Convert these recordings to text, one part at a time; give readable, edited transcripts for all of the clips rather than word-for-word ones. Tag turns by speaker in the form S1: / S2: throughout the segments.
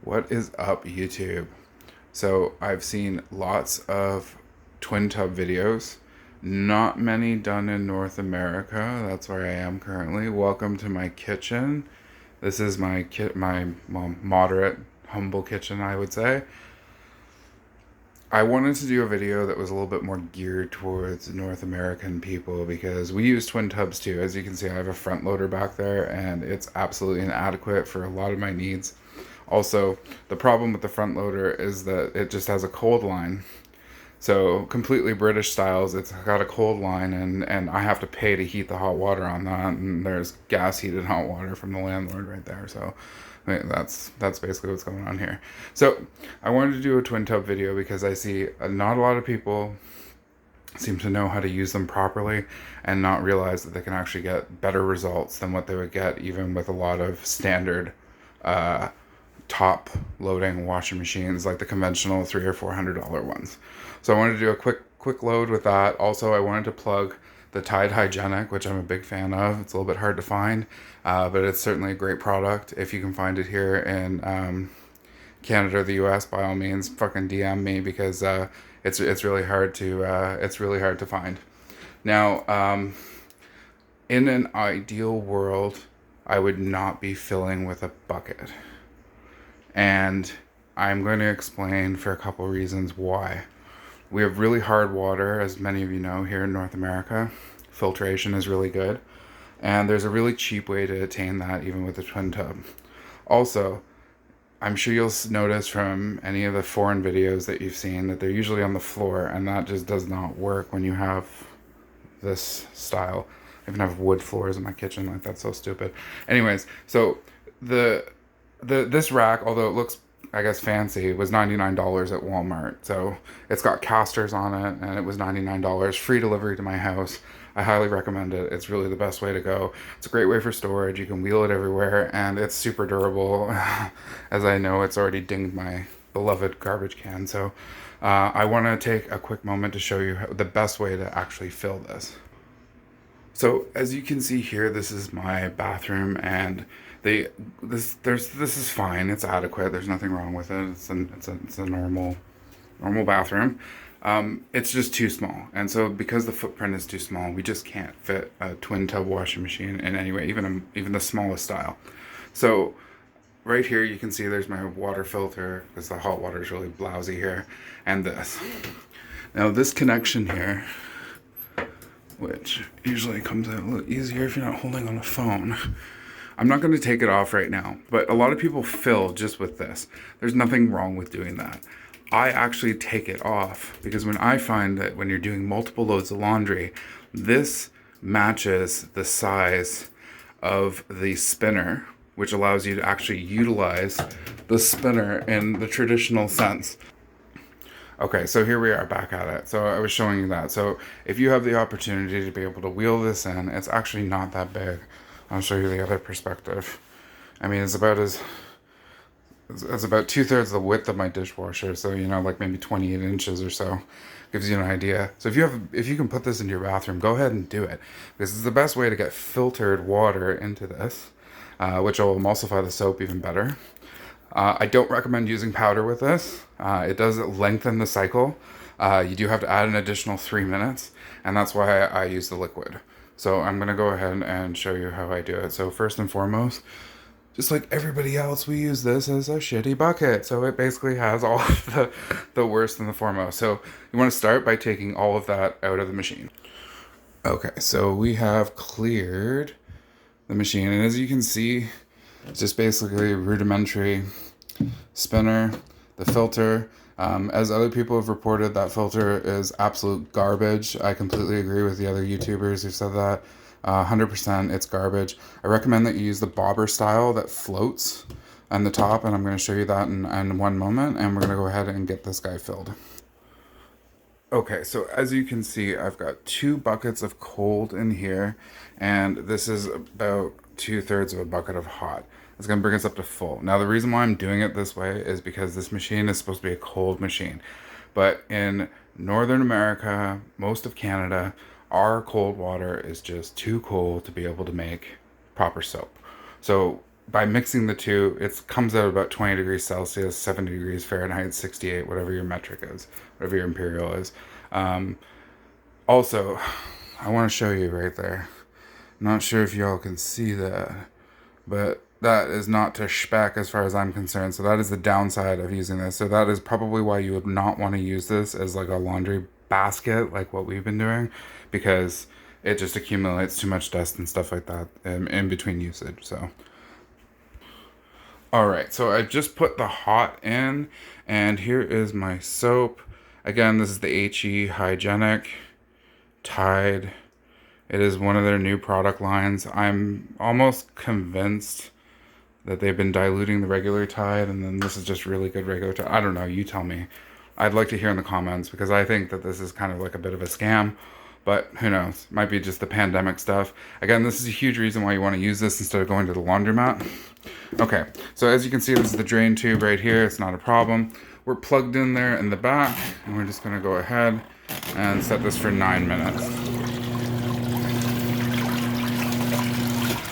S1: What is up, YouTube? So I've seen lots of twin tub videos, not many done in North America. That's where I am currently. Welcome to my kitchen. This is my moderate, humble kitchen, I would say. I wanted to do a video that was a little bit more geared towards North American people because we use twin tubs too. As you can see, I have a front loader back there and it's absolutely inadequate for a lot of my needs. Also, the problem with the front loader is that it just has a cold line. So completely British styles, it's got a cold line and I have to pay to heat the hot water on that, and there's gas heated hot water from the landlord right there. So that's basically what's going on here. So I wanted to do a twin tub video because I see not a lot of people seem to know how to use them properly and not realize that they can actually get better results than what they would get even with a lot of standard top loading washing machines like the conventional $300 or $400 ones. So I wanted to do a quick load with that. Also, I wanted to plug the Tide Hygienic, which I'm a big fan of. It's a little bit hard to find, but it's certainly a great product. If you can find it here in Canada or the US, by all means, fucking DM me because it's really hard to find. Now, in an ideal world, I would not be filling with a bucket. And I'm going to explain for a couple reasons why. We have really hard water, as many of you know, here in North America. Filtration is really good. And there's a really cheap way to attain that, even with a twin tub. Also, I'm sure you'll notice from any of the foreign videos that you've seen that they're usually on the floor, and that just does not work when you have this style. I even have wood floors in my kitchen, like that's so stupid. Anyways, so this rack, although it looks, I guess, fancy, was $99 at Walmart. So it's got casters on it and it was $99, free delivery to my house. I highly recommend it. It's really the best way to go. It's a great way for storage. You can wheel it everywhere and it's super durable. As I know, it's already dinged my beloved garbage can. So I want to take a quick moment to show you the best way to actually fill this. So as you can see here, this is my bathroom, and this is fine. It's adequate. There's nothing wrong with it. It's a normal bathroom. It's just too small, and so because the footprint is too small, we just can't fit a twin tub washing machine in any way, even the smallest style. So right here you can see there's my water filter because the hot water is really blousy here, and this. Now this connection here, which usually comes out a little easier if you're not holding on a phone. I'm not going to take it off right now, but a lot of people fill just with this. There's nothing wrong with doing that. I actually take it off because when I find that when you're doing multiple loads of laundry, this matches the size of the spinner, which allows you to actually utilize the spinner in the traditional sense. Okay, so here we are back at it. So I was showing you that. So if you have the opportunity to be able to wheel this in, it's actually not that big. I'll show you the other perspective. I mean, it's about 2/3 the width of my dishwasher. So, you know, like maybe 28 inches or so. Gives you an idea. So if you can put this into your bathroom, go ahead and do it. This is the best way to get filtered water into this, which will emulsify the soap even better. I don't recommend using powder with this. It does lengthen the cycle. You do have to add an additional 3 minutes, and that's why I use the liquid. So I'm going to go ahead and show you how I do it. So first and foremost, just like everybody else, we use this as a shitty bucket. So it basically has all of the worst and the foremost. So you want to start by taking all of that out of the machine. Okay, so we have cleared the machine, and as you can see, it's just basically a rudimentary spinner, the filter. As other people have reported, that filter is absolute garbage. I completely agree with the other YouTubers who said that. 100% it's garbage. I recommend that you use the bobber style that floats on the top, and I'm going to show you that in one moment, and we're going to go ahead and get this guy filled. Okay, so as you can see, I've got 2 buckets of cold in here, and this is about 2/3 of a bucket of hot. It's going to bring us up to full. Now, the reason why I'm doing it this way is because this machine is supposed to be a cold machine. But in Northern America, most of Canada, our cold water is just too cold to be able to make proper soap. So by mixing the two, it comes out about 20 degrees Celsius, 70 degrees Fahrenheit, 68, whatever your metric is, whatever your imperial is. Also, I want to show you right there. Not sure if y'all can see that, but that is not to spec as far as I'm concerned. So that is the downside of using this. So that is probably why you would not want to use this as like a laundry basket, like what we've been doing, because it just accumulates too much dust and stuff like that in between usage. So all right, so I just put the hot in, and here is my soap. Again, this is the HE Hygienic Tide. It is one of their new product lines. I'm almost convinced that they've been diluting the regular Tide, and then this is just really good regular Tide. I don't know, you tell me. I'd like to hear in the comments, because I think that this is kind of like a bit of a scam, but who knows? Might be just the pandemic stuff. Again, this is a huge reason why you want to use this instead of going to the laundromat. Okay, so as you can see, this is the drain tube right here. It's not a problem. We're plugged in there in the back, and we're just going to go ahead and set this for 9 minutes.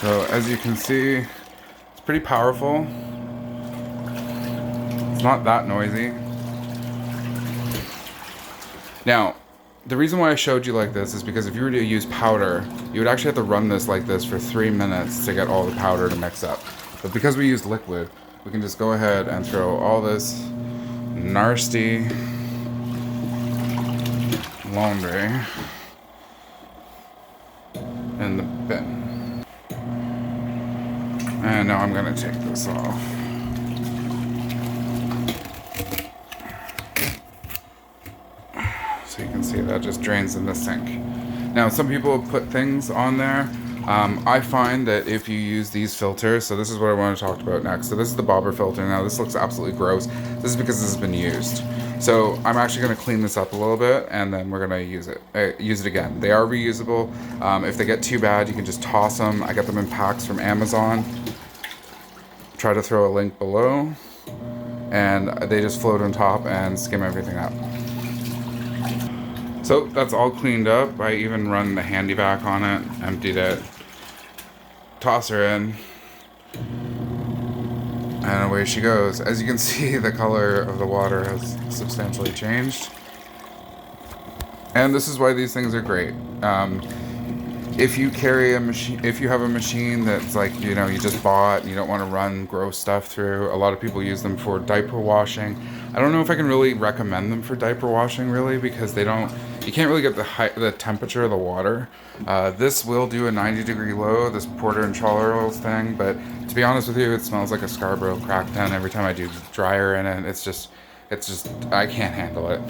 S1: So as you can see, it's pretty powerful. It's not that noisy. Now, the reason why I showed you like this is because if you were to use powder, you would actually have to run this like this for 3 minutes to get all the powder to mix up. But because we use liquid, we can just go ahead and throw all this nasty laundry in the bin. And now I'm gonna take this off. So you can see that just drains in the sink. Now some people put things on there. I find that if you use these filters, so this is what I want to talk about next. So this is the bobber filter. Now this looks absolutely gross. This is because this has been used. So I'm actually going to clean this up a little bit, and then we're going to use it again. They are reusable. If they get too bad, you can just toss them. I get them in packs from Amazon. Try to throw a link below, and they just float on top and skim everything up. So that's all cleaned up. I even run the handy vac on it, emptied it, toss her in, and away she goes. As you can see, the color of the water has substantially changed. And this is why these things are great. If you carry a machine, if you have a machine that's like, you know, you just bought and you don't want to run gross stuff through, a lot of people use them for diaper washing. I don't know if I can really recommend them for diaper washing, really, because they don't, you can't really get the temperature of the water. This will do a 90-degree low, this Porter and Charles thing, but to be honest with you, it smells like a Scarborough crack den every time I do dryer in it. It's just, I can't handle it.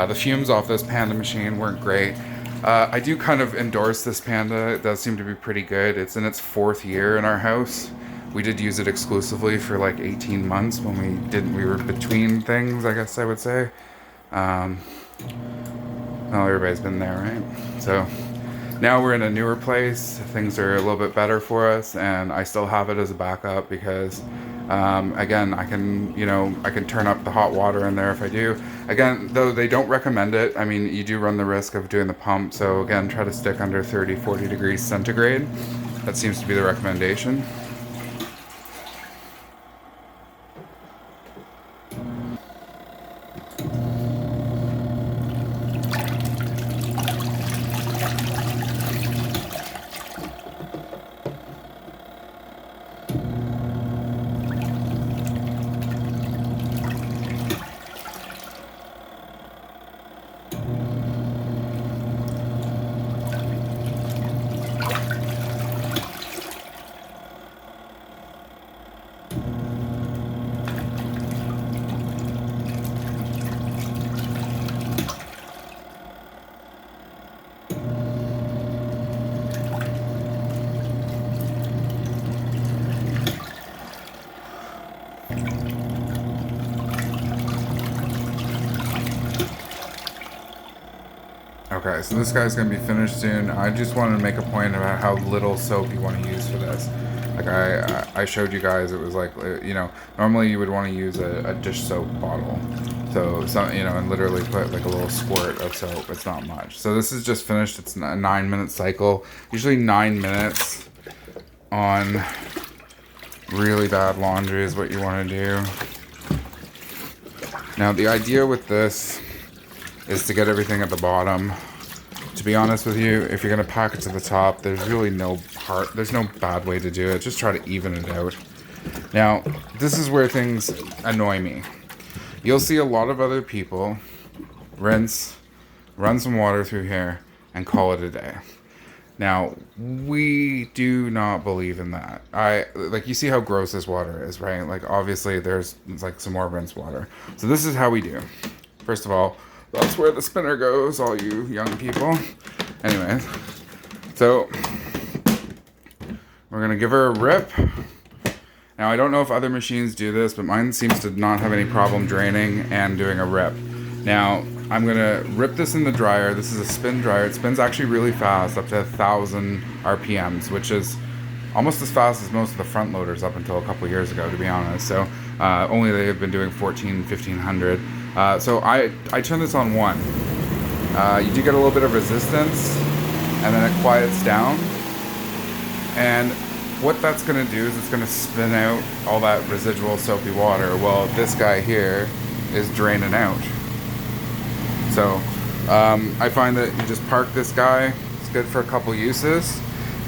S1: The fumes off this Panda machine weren't great. I do kind of endorse this Panda. It does seem to be pretty good. It's in its 4th year in our house. We did use it exclusively for like 18 months when we were between things, I guess I would say. Well, everybody's been there, right? So now we're in a newer place. Things are a little bit better for us, and I still have it as a backup because again, I can turn up the hot water in there if I do. Again, though they don't recommend it, I mean, you do run the risk of doing the pump. So again, try to stick under 30, 40 degrees centigrade. That seems to be the recommendation. Okay, so this guy's gonna be finished soon. I just wanted to make a point about how little soap you want to use for this. Like I showed you guys, it was like, you know, normally you would want to use a dish soap bottle. So, you know, and literally put like a little squirt of soap. It's not much. So this is just finished. It's a 9-minute cycle. Usually 9 minutes on Really bad laundry is what you want to do. Now the idea with this is to get everything at the bottom. To be honest with you, if you're going to pack it to the top, there's really no bad way to do it. Just try to even it out. Now, this is where things annoy me. You'll see a lot of other people rinse, run some water through here, and call it a day. Now, we do not believe in that. You see how gross this water is, right? Like, obviously, there's like some more rinse water. So this is how we do. First of all, that's where the spinner goes, all you young people. Anyway, so we're gonna give her a rip. Now, I don't know if other machines do this, but mine seems to not have any problem draining and doing a rip. Now, I'm gonna rip this in the dryer. This is a spin dryer. It spins actually really fast, up to 1,000 RPMs, which is almost as fast as most of the front loaders up until a couple years ago, to be honest. So only they've been doing 1,500. So I turn this on 1. You do get a little bit of resistance, and then it quiets down. And what that's gonna do is it's gonna spin out all that residual soapy water. Well, this guy here is draining out. So I find that you just park this guy. It's good for a couple uses.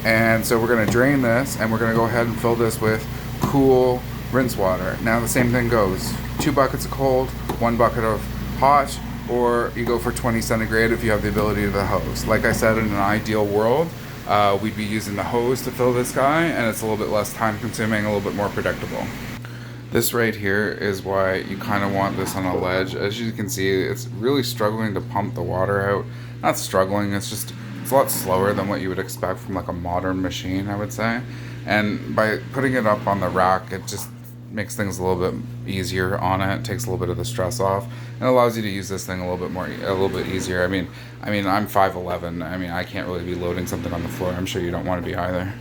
S1: And so we're going to drain this, and we're going to go ahead and fill this with cool rinse water. Now the same thing goes. 2 buckets of cold, 1 bucket of hot, or you go for 20 centigrade if you have the ability to the hose. Like I said, in an ideal world, we'd be using the hose to fill this guy, and it's a little bit less time consuming, a little bit more predictable. This right here is why you kind of want this on a ledge. As you can see, it's really struggling to pump the water out. Not struggling, it's a lot slower than what you would expect from like a modern machine, I would say. And by putting it up on the rack, it just makes things a little bit easier on it, takes a little bit of the stress off, and allows you to use this thing a little bit easier. I mean, I'm 5'11". I mean, I can't really be loading something on the floor. I'm sure you don't want to be either.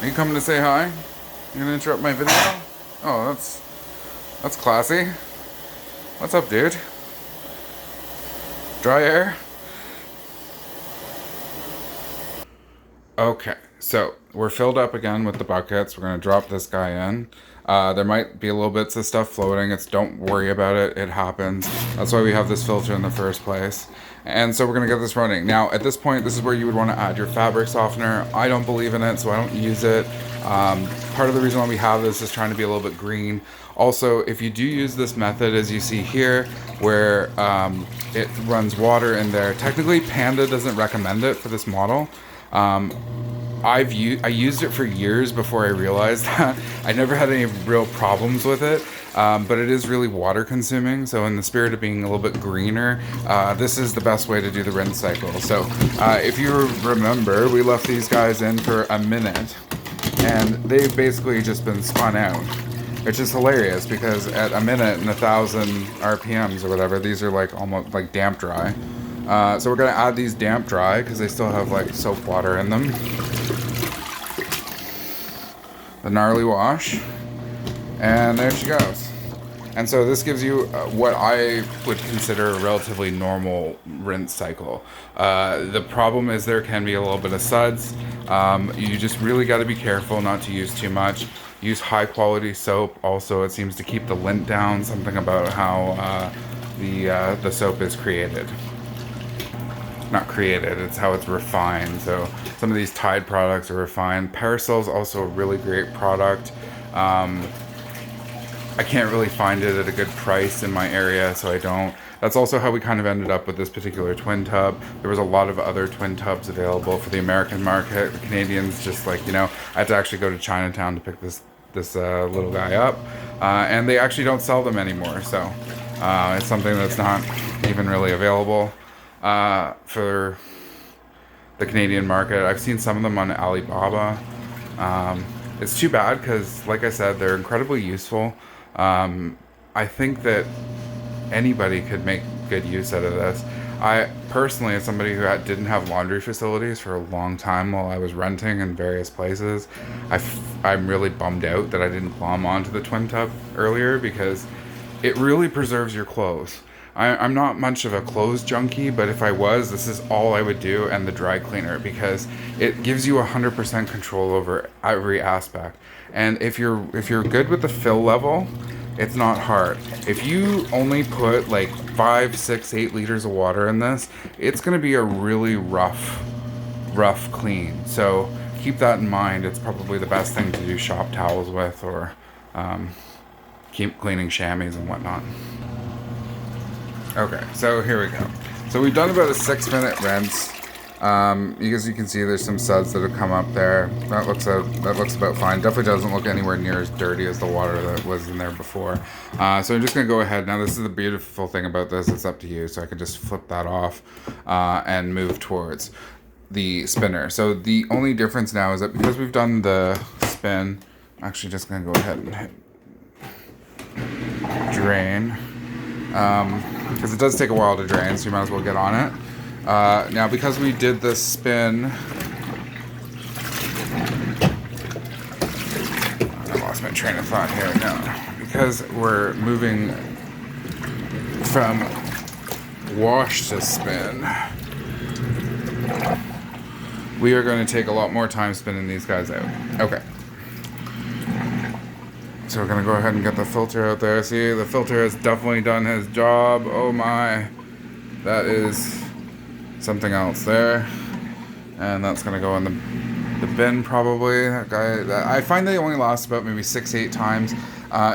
S1: Are you coming to say hi? You're gonna interrupt my video? Oh, that's classy. What's up, dude? Dry air? Okay, so we're filled up again with the buckets. We're gonna drop this guy in. There might be a little bits of stuff floating. Don't worry about it. It happens. That's why we have this filter in the first place. And so we're gonna get this running. Now, at this point, this is where you would want to add your fabric softener. I don't believe in it, so I don't use it. Part of the reason why we have this is trying to be a little bit green. Also, if you do use this method, as you see here, where it runs water in there, technically Panda doesn't recommend it for this model. I used it for years before I realized that. I never had any real problems with it, but it is really water consuming. So in the spirit of being a little bit greener, this is the best way to do the rinse cycle. So if you remember, we left these guys in for a minute, and they've basically just been spun out. Which is hilarious because at a minute and 1,000 RPMs or whatever, these are like almost like damp dry. So we're gonna add these damp dry because they still have like soap water in them. The gnarly wash, and there she goes. And so this gives you what I would consider a relatively normal rinse cycle. The problem is there can be a little bit of suds. You just really got to be careful not to use too much. Use high quality soap. Also, it seems to keep the lint down. Something about how the soap is created. Not created, it's how it's refined. So some of these Tide products are refined. Parasol's also a really great product. I can't really find it at a good price in my area, so I don't. That's also how we kind of ended up with this particular twin tub. There was a lot of other twin tubs available for the American market. The Canadians just I had to actually go to Chinatown to pick this little guy up. And they actually don't sell them anymore, so it's something that's not even really available for the Canadian market. I've seen some of them on Alibaba. It's too bad because, like I said, they're incredibly useful. I think that anybody could make good use out of this. I personally, as somebody who didn't have laundry facilities for a long time while I was renting in various places, I'm really bummed out that I didn't glom onto the twin tub earlier because it really preserves your clothes. I'm not much of a clothes junkie, but if I was, this is all I would do, and the dry cleaner, because it gives you 100% control over every aspect. And if you're good with the fill level, it's not hard. If you only put like 5, 6, 8 liters of water in this, it's gonna be a really rough clean. So keep that in mind. It's probably the best thing to do shop towels with, or keep cleaning chamois and whatnot. Okay, so here we go. So we've done about a 6-minute rinse. As you can see, there's some suds that have come up there. That looks about fine. Definitely doesn't look anywhere near as dirty as the water that was in there before. So I'm just gonna go ahead. Now this is the beautiful thing about this. It's up to you. So I can just flip that off and move towards the spinner. So the only difference now is that because we've done the spin, I'm actually just gonna go ahead and hit drain. Because it does take a while to drain, so you might as well get on it. Now, because we did the spin, I lost my train of thought here. No, because we're moving from wash to spin, we are going to take a lot more time spinning these guys out. Okay. So we're going to go ahead and get the filter out there. See, the filter has definitely done his job. Oh my. That is something else there. And that's going to go in the bin probably. That guy, I find they only last about maybe 6-8 times.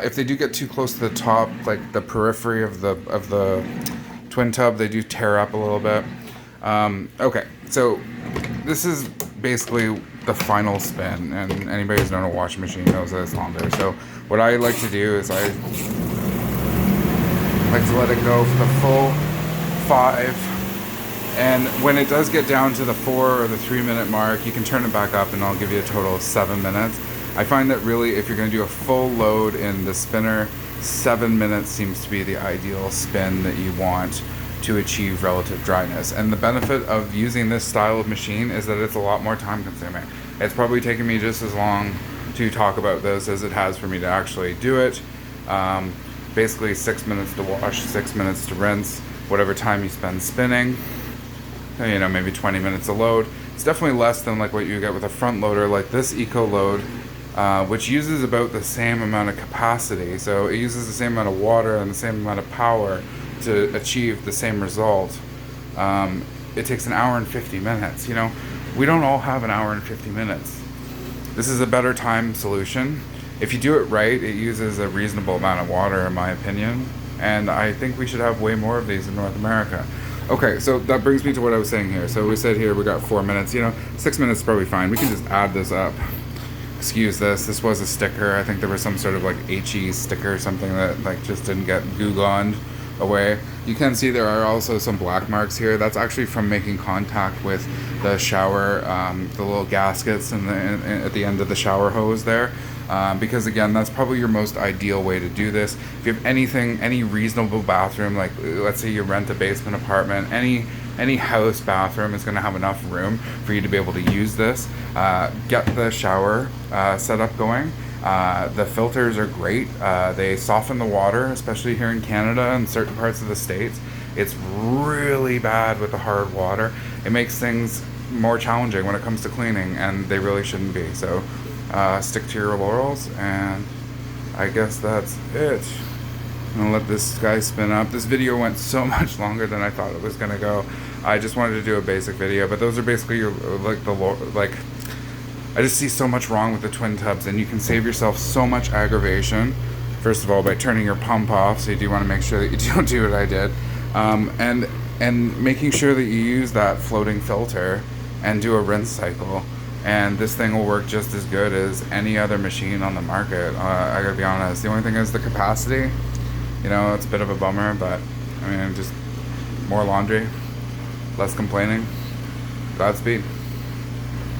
S1: If they do get too close to the top, like the periphery of the twin tub, they do tear up a little bit. Okay, so this is basically the final spin, and anybody who's done a washing machine knows that it's longer. So what I like to do is I like to let it go for the full 5, and when it does get down to the 4 or the 3-minute mark, you can turn it back up and I'll give you a total of 7 minutes. I find that really, if you're going to do a full load in the spinner, 7 minutes seems to be the ideal spin that you want to achieve relative dryness. And the benefit of using this style of machine is that it's a lot more time consuming. It's probably taken me just as long to talk about this as it has for me to actually do it. Basically 6 minutes to wash, 6 minutes to rinse, whatever time you spend spinning, maybe 20 minutes a load. It's definitely less than like what you get with a front loader like this Eco Load, which uses about the same amount of capacity. So it uses the same amount of water and the same amount of power to achieve the same result. It takes an hour and 50 minutes. We don't all have an hour and 50 minutes. This is a better time solution. If you do it right, it uses a reasonable amount of water, in my opinion, and I think we should have way more of these in North America. Okay, so that brings me to what I was saying here. So we said here we got 4 minutes. 6 minutes is probably fine. We can just add this up. Excuse this. This was a sticker. I think there was some sort of like HE sticker or something that just didn't get goo-goned away. You can see there are also some black marks here. That's actually from making contact with the shower, the little gaskets at the end of the shower hose there. Because again, that's probably your most ideal way to do this. If you have any reasonable bathroom, like let's say you rent a basement apartment, any house bathroom is going to have enough room for you to be able to use this. Get the shower setup going. The filters are great. They soften the water, especially here in Canada and certain parts of the States. It's really bad with the hard water. It makes things more challenging when it comes to cleaning, and they really shouldn't be. So stick to your laurels, and I guess that's it. I'm gonna let this guy spin up. This video went so much longer than I thought it was gonna go. I just wanted to do a basic video, but those are basically your I just see so much wrong with the twin tubs, and you can save yourself so much aggravation. First of all, by turning your pump off, so you do want to make sure that you don't do what I did, and making sure that you use that floating filter and do a rinse cycle. And this thing will work just as good as any other machine on the market. I gotta be honest. The only thing is the capacity. It's a bit of a bummer, but I mean, just more laundry, less complaining. Godspeed.